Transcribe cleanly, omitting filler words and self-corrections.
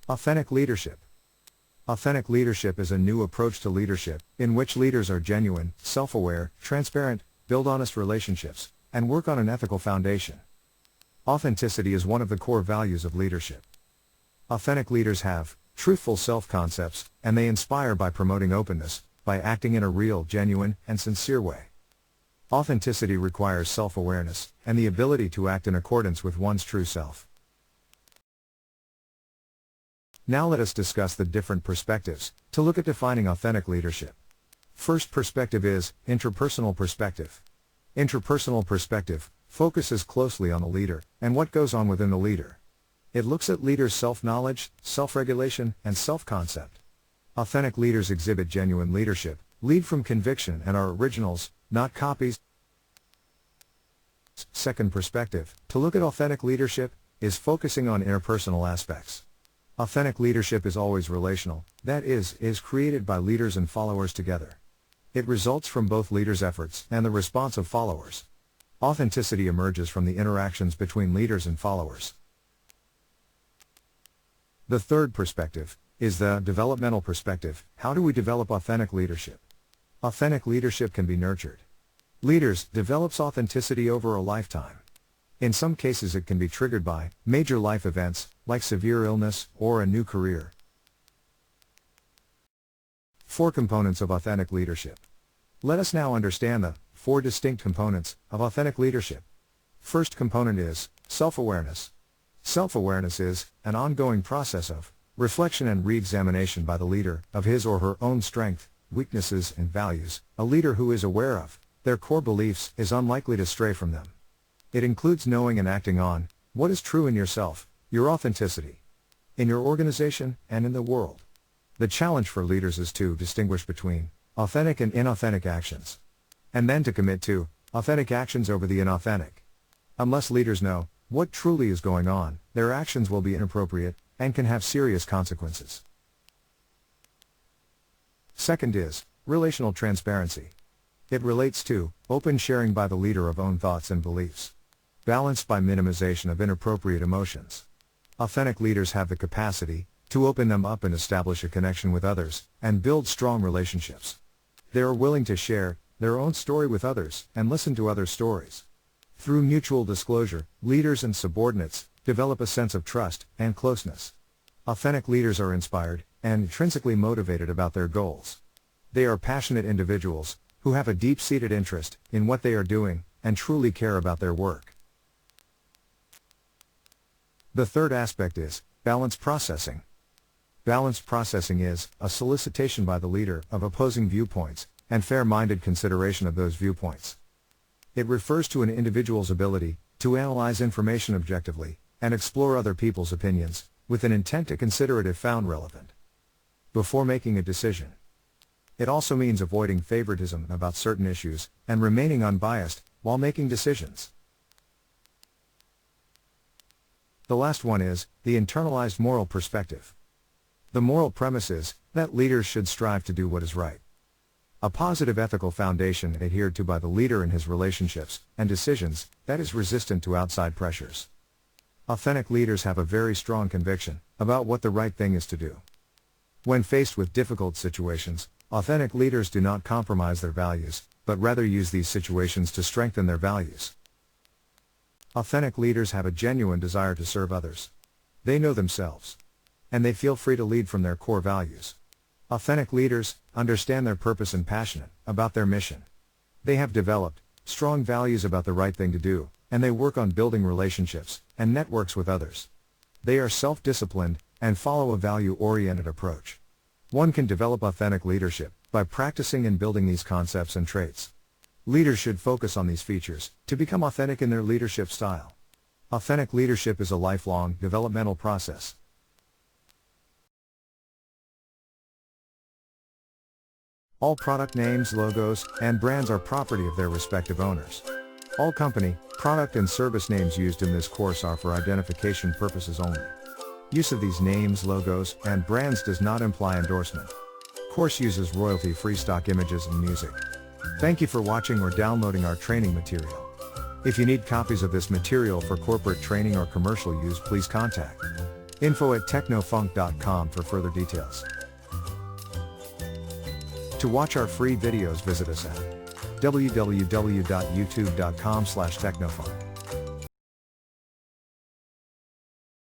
Authentic leadership. Authentic leadership is a new approach to leadership, in which leaders are genuine, self-aware, transparent, build honest relationships, and work on an ethical foundation. Authenticity is one of the core values of leadership. Authentic leaders have truthful self-concepts, and they inspire by promoting openness, by acting in a real, genuine, and sincere way. Authenticity requires self-awareness, and the ability to act in accordance with one's true self. Now let us discuss the different perspectives, to look at defining authentic leadership. First perspective is interpersonal perspective. Interpersonal perspective focuses closely on the leader, and what goes on within the leader. It looks at leaders' self-knowledge, self-regulation, and self-concept. Authentic leaders exhibit genuine leadership, lead from conviction and are originals, not copies. Second perspective, to look at authentic leadership, is focusing on interpersonal aspects. Authentic leadership is always relational, that is created by leaders and followers together. It results from both leaders' efforts and the response of followers. Authenticity emerges from the interactions between leaders and followers. The third perspective is the developmental perspective. How do we develop authentic leadership? Authentic leadership can be nurtured. Leaders develops authenticity over a lifetime. In some cases it can be triggered by major life events, like severe illness, or a new career. 4 components of authentic leadership. Let us now understand the 4 distinct components of authentic leadership. First component is self-awareness. Self-awareness is an ongoing process of reflection and re-examination by the leader of his or her own strength, weaknesses, and values. A leader who is aware of their core beliefs is unlikely to stray from them. It includes knowing and acting on what is true in yourself, your authenticity, in your organization, and in the world. The challenge for leaders is to distinguish between authentic and inauthentic actions, and then to commit to authentic actions over the inauthentic. Unless leaders know what truly is going on, their actions will be inappropriate and can have serious consequences. Second is relational transparency. It relates to open sharing by the leader of own thoughts and beliefs, balanced by minimization of inappropriate emotions. Authentic leaders have the capacity to open them up and establish a connection with others, and build strong relationships. They are willing to share their own story with others, and listen to other stories. Through mutual disclosure, leaders and subordinates develop a sense of trust and closeness. Authentic leaders are inspired and intrinsically motivated about their goals. They are passionate individuals who have a deep-seated interest in what they are doing and truly care about their work. The third aspect is balanced processing. Balanced processing is a solicitation by the leader of opposing viewpoints and fair-minded consideration of those viewpoints. It refers to an individual's ability to analyze information objectively and explore other people's opinions with an intent to consider it if found relevant before making a decision. It also means avoiding favoritism about certain issues and remaining unbiased while making decisions. The last one is the internalized moral perspective. The moral premise is that leaders should strive to do what is right. A positive ethical foundation adhered to by the leader in his relationships and decisions that is resistant to outside pressures. Authentic leaders have a very strong conviction about what the right thing is to do. When faced with difficult situations, authentic leaders do not compromise their values, but rather use these situations to strengthen their values. Authentic leaders have a genuine desire to serve others. They know themselves, and they feel free to lead from their core values. Authentic leaders understand their purpose and passionate about their mission. They have developed strong values about the right thing to do, and they work on building relationships and networks with others. They are self-disciplined and follow a value-oriented approach. One can develop authentic leadership by practicing and building these concepts and traits. Leaders should focus on these features to become authentic in their leadership style. Authentic leadership is a lifelong developmental process. All product names, logos, and brands are property of their respective owners. All company, product and service names used in this course are for identification purposes only. Use of these names, logos, and brands does not imply endorsement. Course uses royalty-free stock images and music. Thank you for watching or downloading our training material. If you need copies of this material for corporate training or commercial use, please contact Info@technofunk.com for further details. To watch our free videos, visit us at www.youtube.com/technofunk.